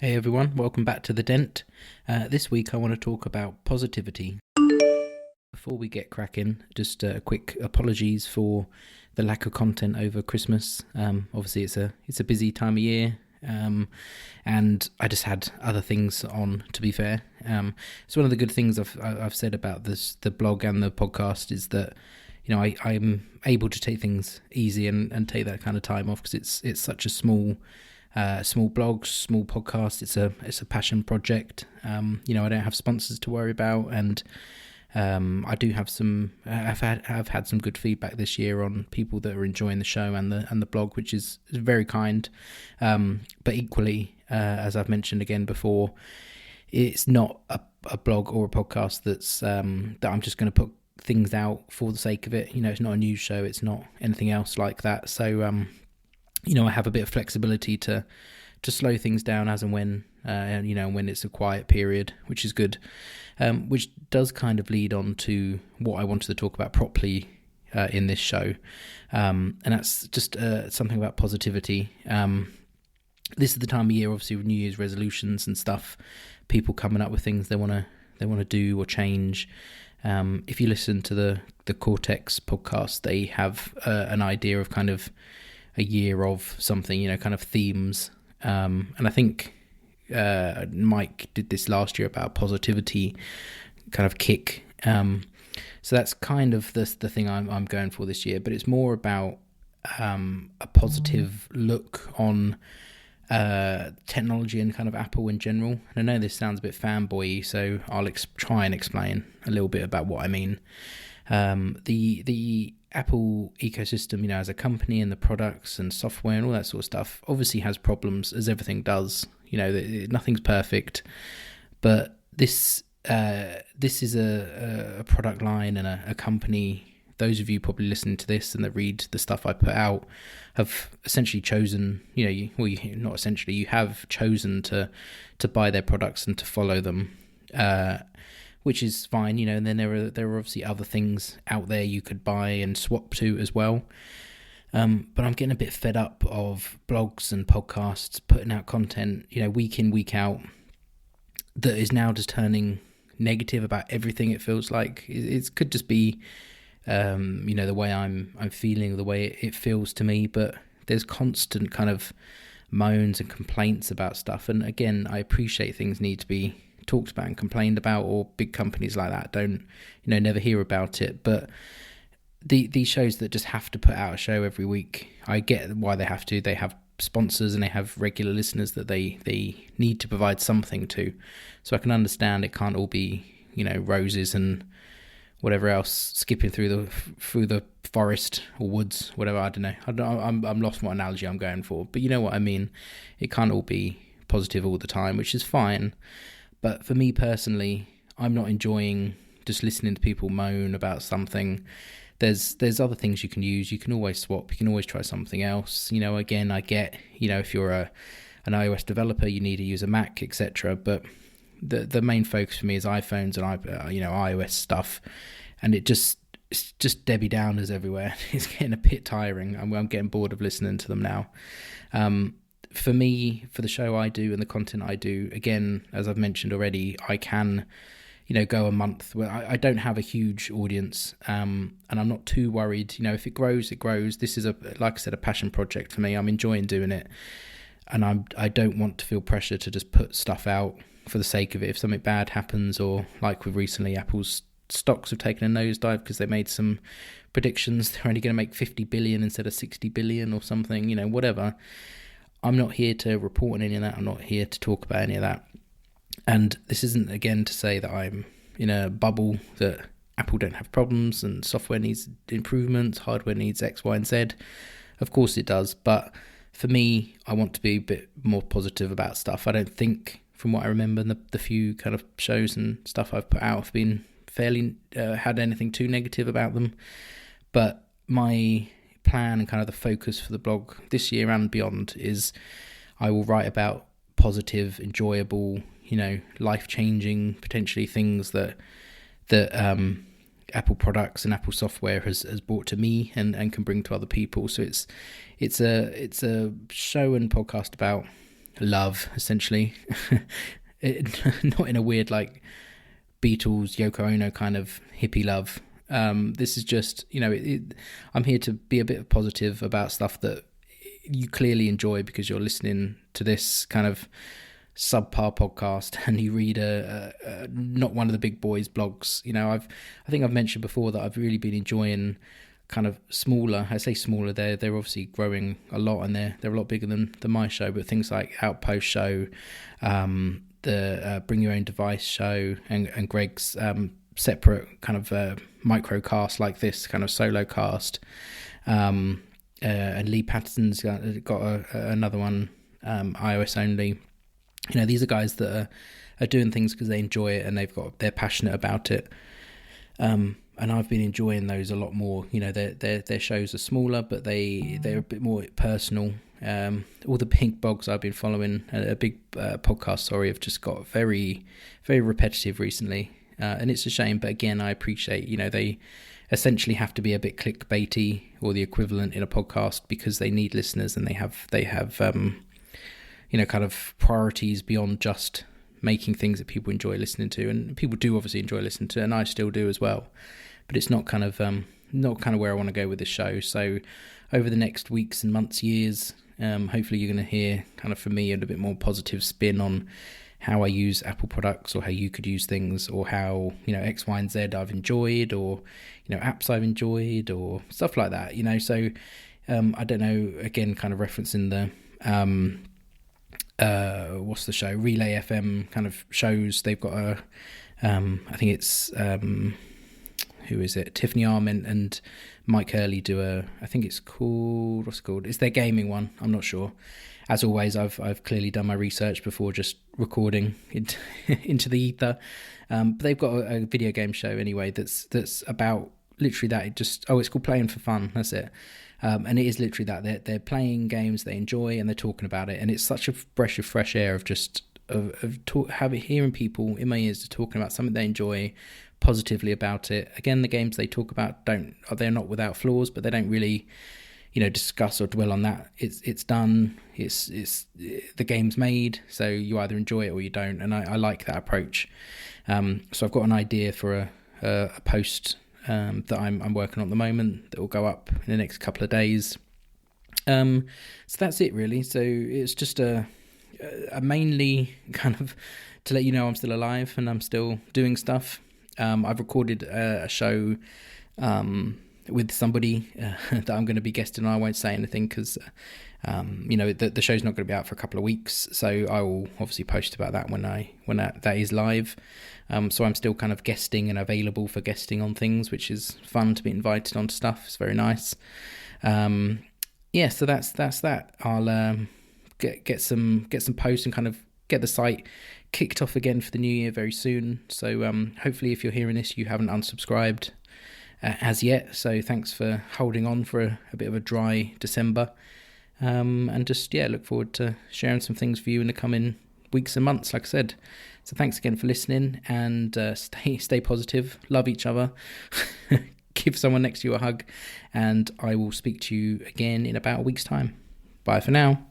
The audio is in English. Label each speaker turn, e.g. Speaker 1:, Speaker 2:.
Speaker 1: Hey everyone, welcome back to the Dent. This week I want to talk about positivity. Before we get cracking, just quick apologies for the lack of content over Christmas. Obviously it's a busy time of year, and I just had other things on. To be fair, it's one of the good things I've said about the blog and the podcast is that I'm able to take things easy and take that kind of time off because it's such a small blog, small podcast. It's a passion project. I don't have sponsors to worry about, and I do have I've had some good feedback this year on people that are enjoying the show and the blog, which is very kind. But equally, as I've mentioned again before, it's not a blog or a podcast that I'm just going to put things out for the sake of it. It's not a news show. It's not anything else like that. So I have a bit of flexibility to slow things down as and when, when it's a quiet period, which is good, which does kind of lead on to what I wanted to talk about properly in this show, and that's just something about positivity. This is the time of year, obviously, with New Year's resolutions and stuff, people coming up with things they want to do or change. If you listen to the Cortex podcast, they have an idea of kind of a year of something, kind of themes. And I think Mike did this last year about positivity kind of kick. So that's kind of the thing I'm going for this year, but it's more about a positive look on technology and kind of Apple in general. And I know this sounds a bit fanboy, so I'll try and explain a little bit about what I mean. The Apple ecosystem, as a company, and the products and software and all that sort of stuff obviously has problems, as everything does. Nothing's perfect, but this is a product line and a company. Those of you probably listening to this and that read the stuff I put out have essentially chosen, you have chosen to buy their products and to follow them, which is fine, and then there are obviously other things out there you could buy and swap to as well. But I'm getting a bit fed up of blogs and podcasts putting out content, week in, week out, that is now just turning negative about everything. It feels like it could just be, the way I'm feeling, the way it feels to me. But there's constant kind of moans and complaints about stuff. And again, I appreciate things need to be talked about and complained about, or big companies like that don't, never hear about it. But these shows that just have to put out a show every week, I get why they have to. They have sponsors and they have regular listeners that they need to provide something to. So I can understand it can't all be, roses and whatever else, skipping through the forest or woods, whatever. I don't know. I'm lost what analogy I'm going for, but you know what I mean. It can't all be positive all the time, which is fine. But for me personally, I'm not enjoying just listening to people moan about something. There's other things you can use. You can always swap. You can always try something else. Again, I get, if you're an iOS developer, you need to use a Mac, etc. But the main focus for me is iPhones and iOS stuff, and it's just Debbie Downers everywhere. It's getting a bit tiring. I'm getting bored of listening to them now. For me, for the show I do and the content I do, again, as I've mentioned already, I can, go a month where I don't have a huge audience, and I'm not too worried. If it grows, it grows. This is like I said, a passion project for me. I'm enjoying doing it, and I don't want to feel pressure to just put stuff out for the sake of it. If something bad happens, or like with recently, Apple's stocks have taken a nosedive because they made some predictions they're only going to make 50 billion instead of 60 billion or something, whatever. I'm not here to report on any of that. I'm not here to talk about any of that. And this isn't, again, to say that I'm in a bubble that Apple don't have problems and software needs improvements, hardware needs X, Y, and Z. Of course it does. But for me, I want to be a bit more positive about stuff. I don't think, from what I remember, the few kind of shows and stuff I've put out have been fairly, had anything too negative about them. But my plan and kind of the focus for the blog this year and beyond is I will write about positive, enjoyable, life-changing, potentially things that Apple products and Apple software has brought to me and can bring to other people. So it's a show and podcast about love, essentially. Not in a weird like Beatles, Yoko Ono kind of hippie love. This is just, I'm here to be a bit positive about stuff that you clearly enjoy because you're listening to this kind of subpar podcast and you read not one of the big boys blogs. I think I've mentioned before that I've really been enjoying kind of smaller. I say smaller. They're obviously growing a lot and they're a lot bigger than my show. But things like Outpost show, the Bring Your Own Device show, and Greg's separate kind of micro cast like this kind of solo cast, and Lee Patterson's got another one, iOS only. These are guys that are doing things because they enjoy it and they're passionate about it. And I've been enjoying those a lot more. Their shows are smaller, but they're a bit more personal. All the big blogs I've been following, a big podcast, have just got very, very repetitive recently. And it's a shame, but again, I appreciate, they essentially have to be a bit clickbaity or the equivalent in a podcast because they need listeners and they have kind of priorities beyond just making things that people enjoy listening to, and people do obviously enjoy listening to, and I still do as well. But it's not kind of where I want to go with this show. So over the next weeks and months, years, hopefully you're going to hear kind of from me a bit more positive spin on how I use Apple products or how you could use things, or how X, Y, and Z I've enjoyed, or apps I've enjoyed, or stuff like that. So I don't know. Again, kind of referencing the what's the show? Relay FM kind of shows. They've got I think it's who is it? Tiffany Arment and Mike Hurley do I think it's called, what's it called? It's their gaming one. I'm not sure. As always, I've clearly done my research before just recording into the ether. But they've got a video game show anyway that's about literally that. It's called Playing for Fun. That's it. And it is literally that. They're playing games they enjoy and they're talking about it. And it's such a breath of fresh air of just hearing people in my ears talking about something they enjoy positively about it. Again, the games they talk about they're not without flaws, but they don't really discuss or dwell on that. It's done. It's the game's made, so you either enjoy it or you don't. And I like that approach. So I've got an idea for a post that I'm working on at the moment that will go up in the next couple of days. So that's it really. So it's just a mainly kind of to let you know I'm still alive and I'm still doing stuff. I've recorded a show with somebody that I'm going to be guesting on. I won't say anything because the show's not going to be out for a couple of weeks, so I will obviously post about that when that is live. So I'm still kind of guesting and available for guesting on things, which is fun to be invited onto stuff. It's very nice. So that's that. I'll get some posts and kind of get the site kicked off again for the new year very soon. So hopefully if you're hearing this, you haven't unsubscribed as yet. So thanks for holding on for a bit of a dry December. And just, look forward to sharing some things for you in the coming weeks and months, like I said. So thanks again for listening, and stay positive, love each other, give someone next to you a hug, and I will speak to you again in about a week's time. Bye for now.